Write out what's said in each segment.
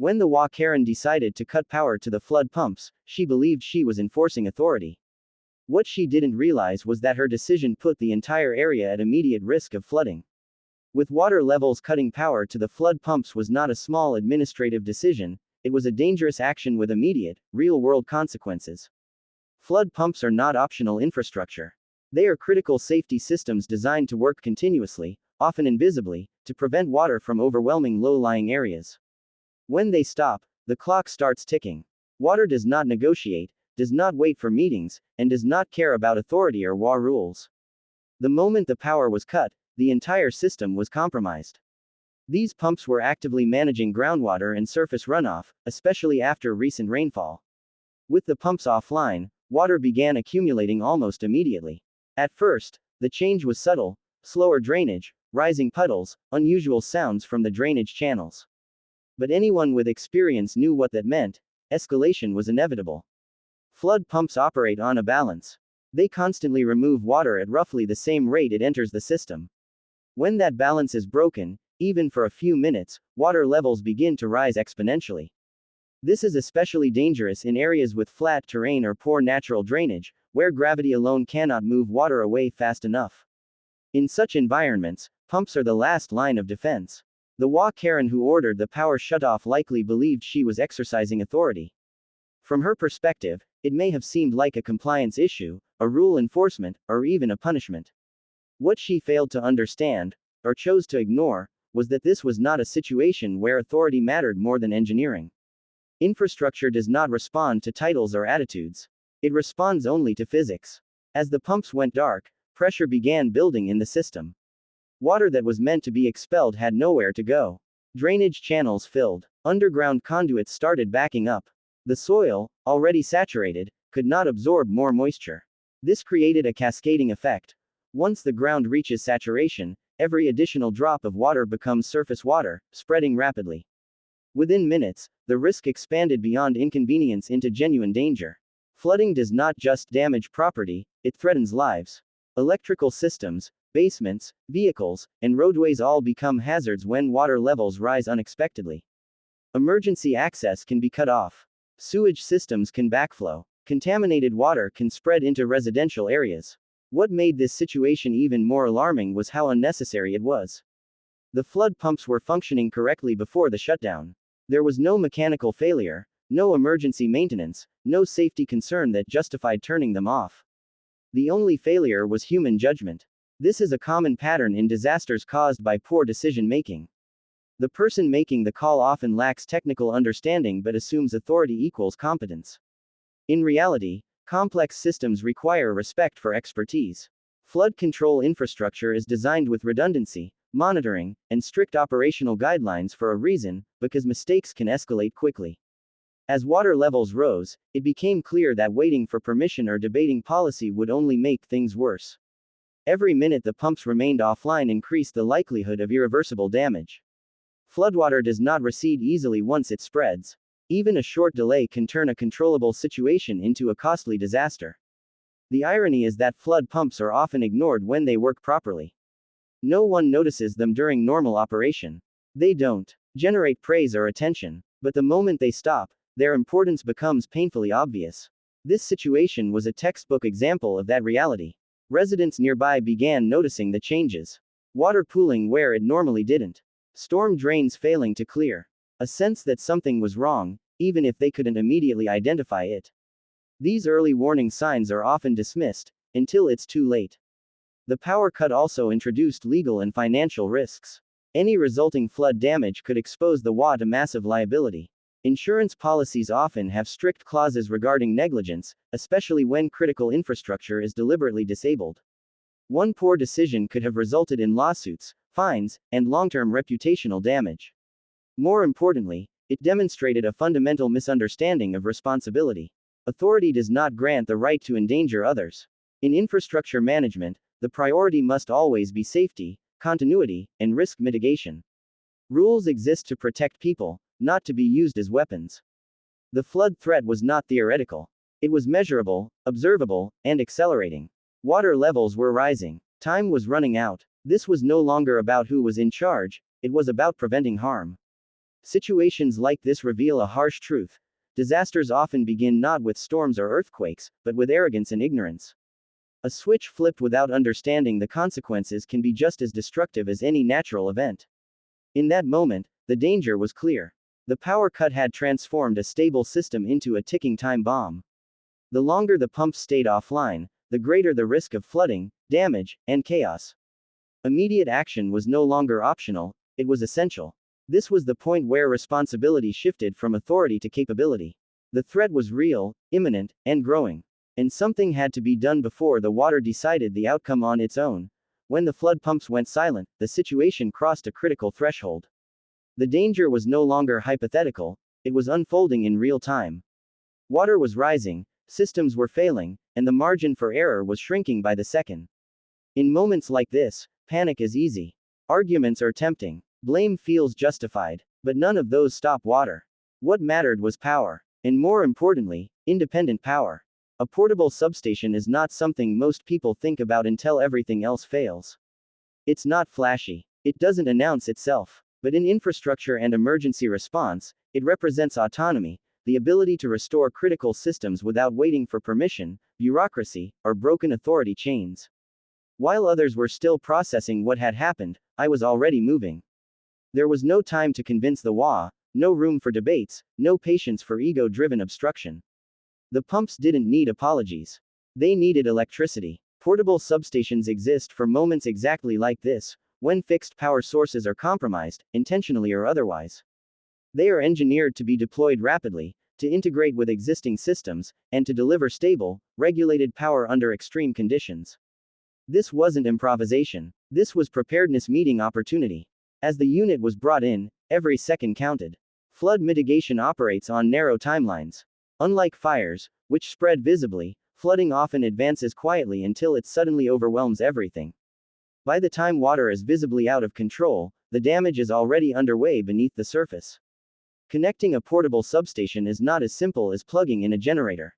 When the HOA Karen decided to cut power to the flood pumps, she believed she was enforcing authority. What she didn't realize was that her decision put the entire area at immediate risk of flooding. With water levels, cutting power to the flood pumps was not a small administrative decision, it was a dangerous action with immediate, real-world consequences. Flood pumps are not optional infrastructure. They are critical safety systems designed to work continuously, often invisibly, to prevent water from overwhelming low-lying areas. When they stop, the clock starts ticking. Water does not negotiate, does not wait for meetings, and does not care about authority or HOA rules. The moment the power was cut, the entire system was compromised. These pumps were actively managing groundwater and surface runoff, especially after recent rainfall. With the pumps offline, water began accumulating almost immediately. At first, the change was subtle: slower drainage, rising puddles, unusual sounds from the drainage channels. But anyone with experience knew what that meant: escalation was inevitable. Flood pumps operate on a balance. They constantly remove water at roughly the same rate it enters the system. When that balance is broken, even for a few minutes, water levels begin to rise exponentially. This is especially dangerous in areas with flat terrain or poor natural drainage, where gravity alone cannot move water away fast enough. In such environments, pumps are the last line of defense. The HOA Karen who ordered the power shutoff likely believed she was exercising authority. From her perspective, it may have seemed like a compliance issue, a rule enforcement, or even a punishment. What she failed to understand, or chose to ignore, was that this was not a situation where authority mattered more than engineering. Infrastructure does not respond to titles or attitudes. It responds only to physics. As the pumps went dark, pressure began building in the system. Water that was meant to be expelled had nowhere to go. Drainage channels filled. Underground conduits started backing up. The soil, already saturated, could not absorb more moisture. This created a cascading effect. Once the ground reaches saturation, every additional drop of water becomes surface water, spreading rapidly. Within minutes, the risk expanded beyond inconvenience into genuine danger. Flooding does not just damage property, it threatens lives. Electrical systems, basements, vehicles, and roadways all become hazards when water levels rise unexpectedly. Emergency access can be cut off. Sewage systems can backflow. Contaminated water can spread into residential areas. What made this situation even more alarming was how unnecessary it was. The flood pumps were functioning correctly before the shutdown. There was no mechanical failure, no emergency maintenance, no safety concern that justified turning them off. The only failure was human judgment. This is a common pattern in disasters caused by poor decision making. The person making the call often lacks technical understanding but assumes authority equals competence. In reality, complex systems require respect for expertise. Flood control infrastructure is designed with redundancy, monitoring, and strict operational guidelines for a reason, because mistakes can escalate quickly. As water levels rose, it became clear that waiting for permission or debating policy would only make things worse. Every minute the pumps remained offline increased the likelihood of irreversible damage. Floodwater does not recede easily once it spreads. Even a short delay can turn a controllable situation into a costly disaster. The irony is that flood pumps are often ignored when they work properly. No one notices them during normal operation. They don't generate praise or attention, but the moment they stop, their importance becomes painfully obvious. This situation was a textbook example of that reality. Residents nearby began noticing the changes. Water pooling where it normally didn't. Storm drains failing to clear. A sense that something was wrong, even if they couldn't immediately identify it. These early warning signs are often dismissed, until it's too late. The power cut also introduced legal and financial risks. Any resulting flood damage could expose the HOA to massive liability. Insurance policies often have strict clauses regarding negligence, especially when critical infrastructure is deliberately disabled. One poor decision could have resulted in lawsuits, fines, and long-term reputational damage. More importantly, it demonstrated a fundamental misunderstanding of responsibility. Authority does not grant the right to endanger others. In infrastructure management, the priority must always be safety, continuity, and risk mitigation. Rules exist to protect people, not to be used as weapons. The flood threat was not theoretical. It was measurable, observable, and accelerating. Water levels were rising. Time was running out. This was no longer about who was in charge, it was about preventing harm. Situations like this reveal a harsh truth. Disasters often begin not with storms or earthquakes, but with arrogance and ignorance. A switch flipped without understanding the consequences can be just as destructive as any natural event. In that moment, the danger was clear. The power cut had transformed a stable system into a ticking time bomb. The longer the pumps stayed offline, the greater the risk of flooding, damage, and chaos. Immediate action was no longer optional, it was essential. This was the point where responsibility shifted from authority to capability. The threat was real, imminent, and growing. And something had to be done before the water decided the outcome on its own. When the flood pumps went silent, the situation crossed a critical threshold. The danger was no longer hypothetical, it was unfolding in real time. Water was rising, systems were failing, and the margin for error was shrinking by the second. In moments like this, panic is easy. Arguments are tempting. Blame feels justified. But none of those stop water. What mattered was power. And more importantly, independent power. A portable substation is not something most people think about until everything else fails. It's not flashy. It doesn't announce itself. But in infrastructure and emergency response, it represents autonomy, the ability to restore critical systems without waiting for permission, bureaucracy, or broken authority chains. While others were still processing what had happened, I was already moving. There was no time to convince the WA, no room for debates, no patience for ego-driven obstruction. The pumps didn't need apologies. They needed electricity. Portable substations exist for moments exactly like this, when fixed power sources are compromised, intentionally or otherwise. They are engineered to be deployed rapidly, to integrate with existing systems, and to deliver stable, regulated power under extreme conditions. This wasn't improvisation. This was preparedness meeting opportunity. As the unit was brought in, every second counted. Flood mitigation operates on narrow timelines. Unlike fires, which spread visibly, flooding often advances quietly until it suddenly overwhelms everything. By the time water is visibly out of control, the damage is already underway beneath the surface. Connecting a portable substation is not as simple as plugging in a generator.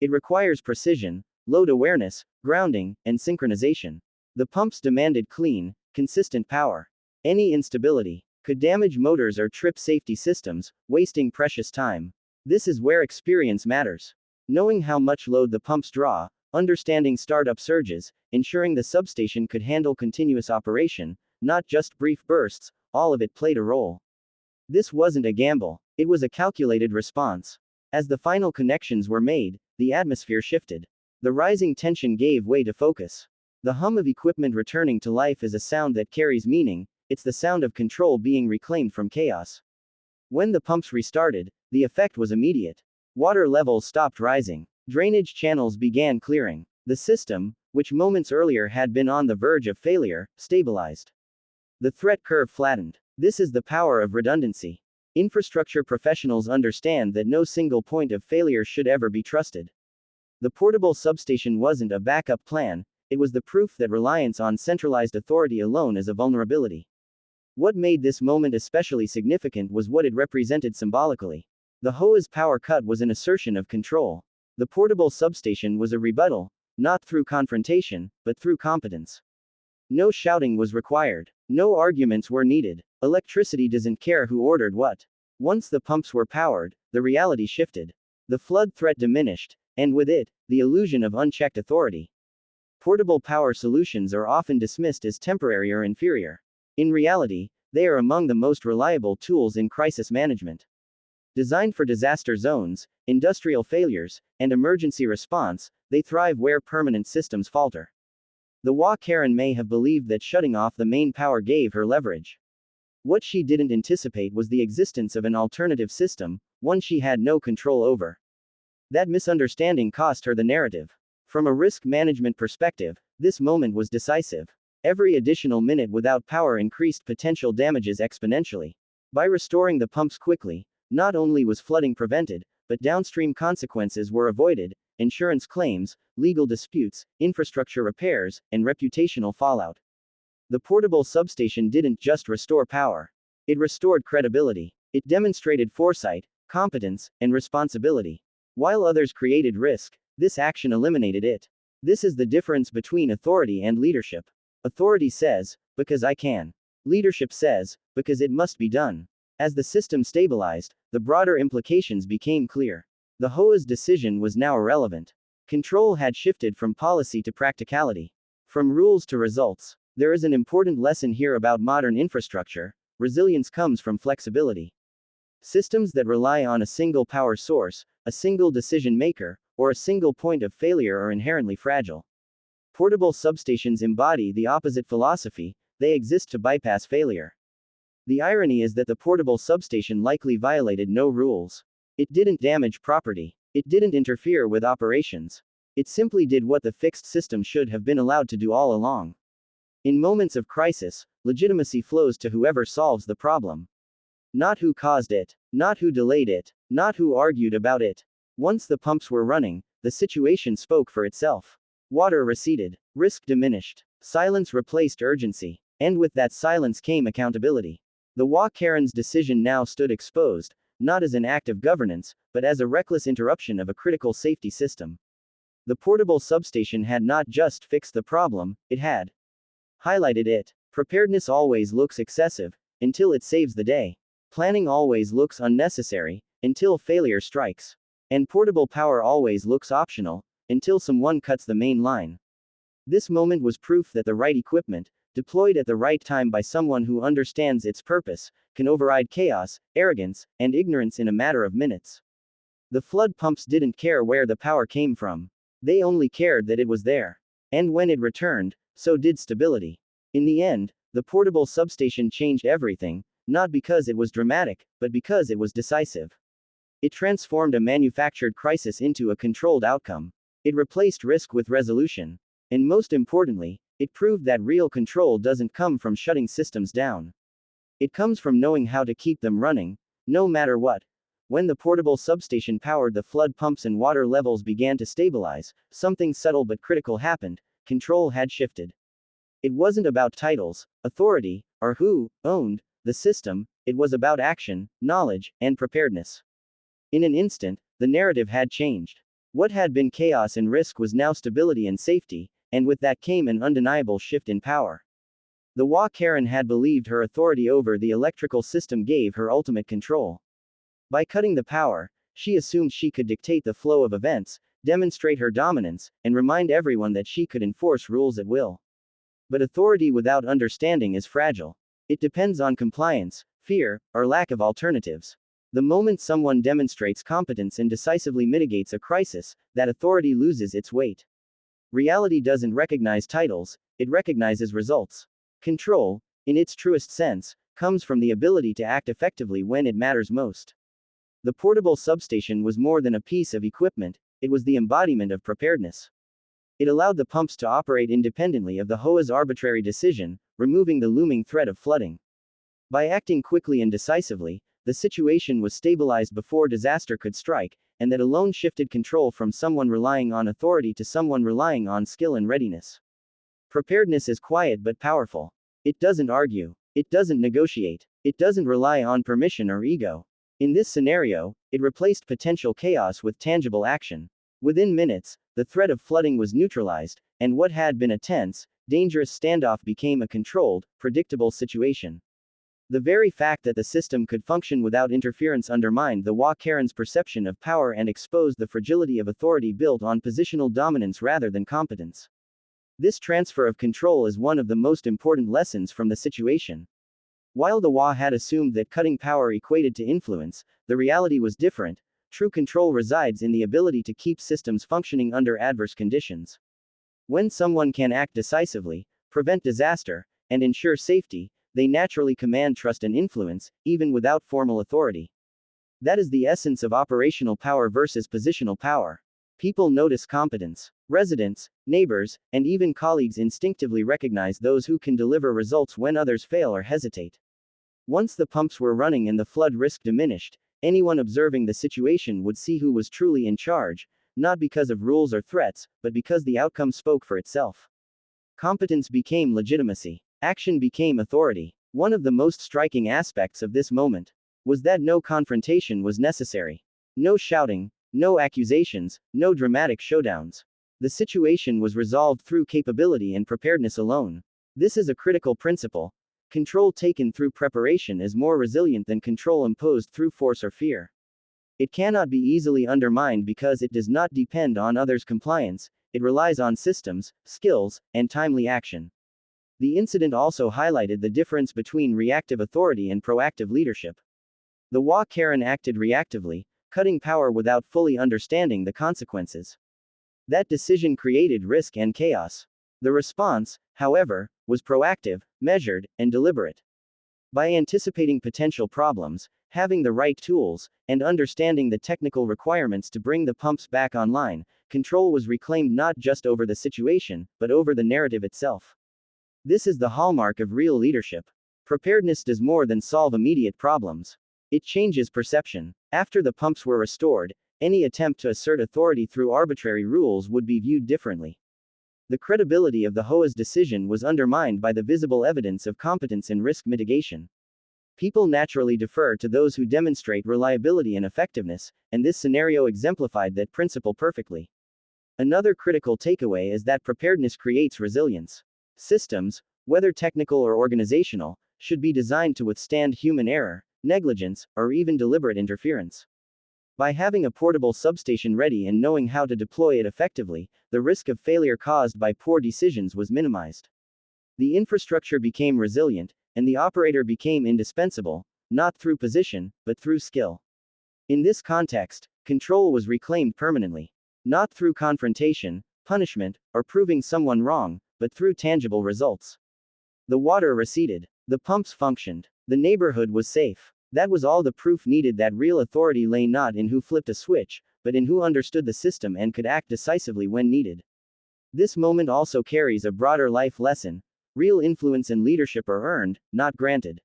It requires precision, load awareness, grounding, and synchronization. The pumps demanded clean, consistent power. Any instability could damage motors or trip safety systems, wasting precious time. This is where experience matters. Knowing how much load the pumps draw, understanding startup surges, ensuring the substation could handle continuous operation, not just brief bursts, all of it played a role. This wasn't a gamble, it was a calculated response. As the final connections were made, the atmosphere shifted. The rising tension gave way to focus. The hum of equipment returning to life is a sound that carries meaning, it's the sound of control being reclaimed from chaos. When the pumps restarted, the effect was immediate. Water levels stopped rising. Drainage channels began clearing. The system, which moments earlier had been on the verge of failure, stabilized. The threat curve flattened. This is the power of redundancy. Infrastructure professionals understand that no single point of failure should ever be trusted. The portable substation wasn't a backup plan, it was the proof that reliance on centralized authority alone is a vulnerability. What made this moment especially significant was what it represented symbolically. The HOA's power cut was an assertion of control. The portable substation was a rebuttal, not through confrontation, but through competence. No shouting was required. No arguments were needed. Electricity doesn't care who ordered what. Once the pumps were powered, the reality shifted. The flood threat diminished, and with it, the illusion of unchecked authority. Portable power solutions are often dismissed as temporary or inferior. In reality, they are among the most reliable tools in crisis management. Designed for disaster zones, industrial failures, and emergency response, they thrive where permanent systems falter. The HOA Karen may have believed that shutting off the main power gave her leverage. What she didn't anticipate was the existence of an alternative system, one she had no control over. That misunderstanding cost her the narrative. From a risk management perspective, this moment was decisive. Every additional minute without power increased potential damages exponentially. By restoring the pumps quickly, not only was flooding prevented, but downstream consequences were avoided: insurance claims, legal disputes, infrastructure repairs, and reputational fallout. The portable substation didn't just restore power. It restored credibility. It demonstrated foresight, competence, and responsibility. While others created risk, this action eliminated it. This is the difference between authority and leadership. Authority says, because I can. Leadership says, because it must be done. As the system stabilized, the broader implications became clear. The HOA's decision was now irrelevant. Control had shifted from policy to practicality, from rules to results. There is an important lesson here about modern infrastructure. Resilience comes from flexibility. Systems that rely on a single power source, a single decision maker, or a single point of failure are inherently fragile. Portable substations embody the opposite philosophy. They exist to bypass failure. The irony is that the portable substation likely violated no rules. It didn't damage property. It didn't interfere with operations. It simply did what the fixed system should have been allowed to do all along. In moments of crisis, legitimacy flows to whoever solves the problem. Not who caused it, not who delayed it, not who argued about it. Once the pumps were running, the situation spoke for itself. Water receded, risk diminished, silence replaced urgency, and with that silence came accountability. The HOA Karen's decision now stood exposed, not as an act of governance, but as a reckless interruption of a critical safety system. The portable substation had not just fixed the problem, it had highlighted it. Preparedness always looks excessive, until it saves the day. Planning always looks unnecessary, until failure strikes. And portable power always looks optional, until someone cuts the main line. This moment was proof that the right equipment, deployed at the right time by someone who understands its purpose, can override chaos, arrogance, and ignorance in a matter of minutes. The flood pumps didn't care where the power came from. They only cared that it was there. And when it returned, so did stability. In the end, the portable substation changed everything, not because it was dramatic, but because it was decisive. It transformed a manufactured crisis into a controlled outcome. It replaced risk with resolution. And most importantly, it proved that real control doesn't come from shutting systems down. It comes from knowing how to keep them running, no matter what. When the portable substation powered the flood pumps and water levels began to stabilize, something subtle but critical happened. Control had shifted. It wasn't about titles, authority, or who owned the system. It was about action, knowledge, and preparedness. In an instant, the narrative had changed. What had been chaos and risk was now stability and safety, and with that came an undeniable shift in power. The HOA Karen had believed her authority over the electrical system gave her ultimate control. By cutting the power, she assumed she could dictate the flow of events, demonstrate her dominance, and remind everyone that she could enforce rules at will. But authority without understanding is fragile. It depends on compliance, fear, or lack of alternatives. The moment someone demonstrates competence and decisively mitigates a crisis, that authority loses its weight. Reality doesn't recognize titles, it recognizes results. Control, in its truest sense, comes from the ability to act effectively when it matters most. The portable substation was more than a piece of equipment, it was the embodiment of preparedness. It allowed the pumps to operate independently of the HOA's arbitrary decision, removing the looming threat of flooding. By acting quickly and decisively, the situation was stabilized before disaster could strike, and that alone shifted control from someone relying on authority to someone relying on skill and readiness. Preparedness is quiet but powerful. It doesn't argue. It doesn't negotiate. It doesn't rely on permission or ego. In this scenario, it replaced potential chaos with tangible action. Within minutes, the threat of flooding was neutralized, and what had been a tense, dangerous standoff became a controlled, predictable situation. The very fact that the system could function without interference undermined the HOA Karen's perception of power and exposed the fragility of authority built on positional dominance rather than competence. This transfer of control is one of the most important lessons from the situation. While the HOA had assumed that cutting power equated to influence, the reality was different. True control resides in the ability to keep systems functioning under adverse conditions. When someone can act decisively, prevent disaster, and ensure safety, they naturally command trust and influence, even without formal authority. That is the essence of operational power versus positional power. People notice competence. Residents, neighbors, and even colleagues instinctively recognize those who can deliver results when others fail or hesitate. Once the pumps were running and the flood risk diminished, anyone observing the situation would see who was truly in charge, not because of rules or threats, but because the outcome spoke for itself. Competence became legitimacy. Action became authority. One of the most striking aspects of this moment was that no confrontation was necessary. No shouting, no accusations, no dramatic showdowns. The situation was resolved through capability and preparedness alone. This is a critical principle. Control taken through preparation is more resilient than control imposed through force or fear. It cannot be easily undermined because it does not depend on others' compliance, it relies on systems, skills, and timely action. The incident also highlighted the difference between reactive authority and proactive leadership. The HOA Karen acted reactively, cutting power without fully understanding the consequences. That decision created risk and chaos. The response, however, was proactive, measured, and deliberate. By anticipating potential problems, having the right tools, and understanding the technical requirements to bring the pumps back online, control was reclaimed not just over the situation, but over the narrative itself. This is the hallmark of real leadership. Preparedness does more than solve immediate problems. It changes perception. After the pumps were restored, any attempt to assert authority through arbitrary rules would be viewed differently. The credibility of the HOA's decision was undermined by the visible evidence of competence and risk mitigation. People naturally defer to those who demonstrate reliability and effectiveness, and this scenario exemplified that principle perfectly. Another critical takeaway is that preparedness creates resilience. Systems, whether technical or organizational, should be designed to withstand human error, negligence, or even deliberate interference. By having a portable substation ready and knowing how to deploy it effectively, the risk of failure caused by poor decisions was minimized. The infrastructure became resilient, and the operator became indispensable, not through position, but through skill. In this context, control was reclaimed permanently. Not through confrontation, punishment, or proving someone wrong, but through tangible results. The water receded. The pumps functioned. The neighborhood was safe. That was all the proof needed that real authority lay not in who flipped a switch, but in who understood the system and could act decisively when needed. This moment also carries a broader life lesson. Real influence and leadership are earned, not granted.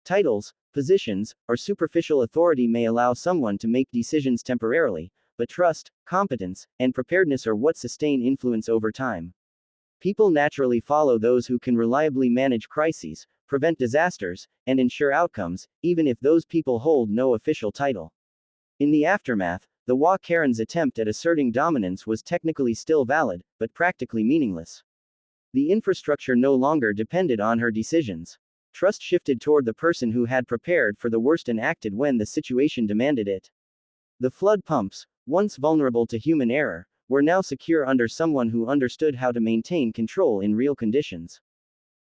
Titles, positions, or superficial authority may allow someone to make decisions temporarily, but trust, competence, and preparedness are what sustain influence over time. People naturally follow those who can reliably manage crises, prevent disasters, and ensure outcomes, even if those people hold no official title. In the aftermath, the HOA Karen's attempt at asserting dominance was technically still valid, but practically meaningless. The infrastructure no longer depended on her decisions. Trust shifted toward the person who had prepared for the worst and acted when the situation demanded it. The flood pumps, once vulnerable to human error, were now secure under someone who understood how to maintain control in real conditions.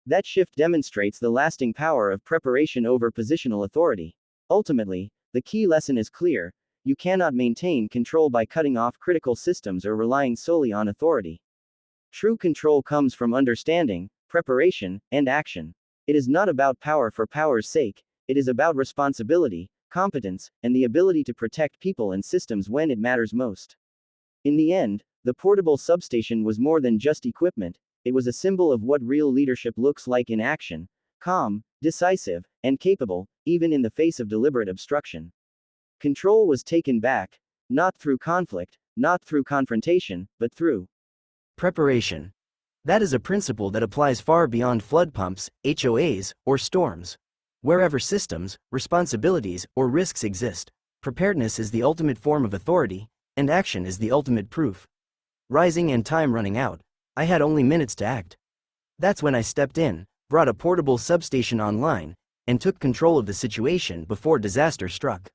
That shift demonstrates the lasting power of preparation over positional authority. Ultimately, the key lesson is clear: you cannot maintain control by cutting off critical systems or relying solely on authority. True control comes from understanding, preparation, and action. It is not about power for power's sake, it is about responsibility, competence, and the ability to protect people and systems when it matters most. In the end, the portable substation was more than just equipment, it was a symbol of what real leadership looks like in action: calm, decisive, and capable, even in the face of deliberate obstruction. Control was taken back, not through conflict, not through confrontation, but through preparation. That is a principle that applies far beyond flood pumps, HOAs, or storms. Wherever systems, responsibilities, or risks exist, preparedness is the ultimate form of authority, and action is the ultimate proof. Rising and time running out, I had only minutes to act. That's when I stepped in, brought a portable substation online, and took control of the situation before disaster struck.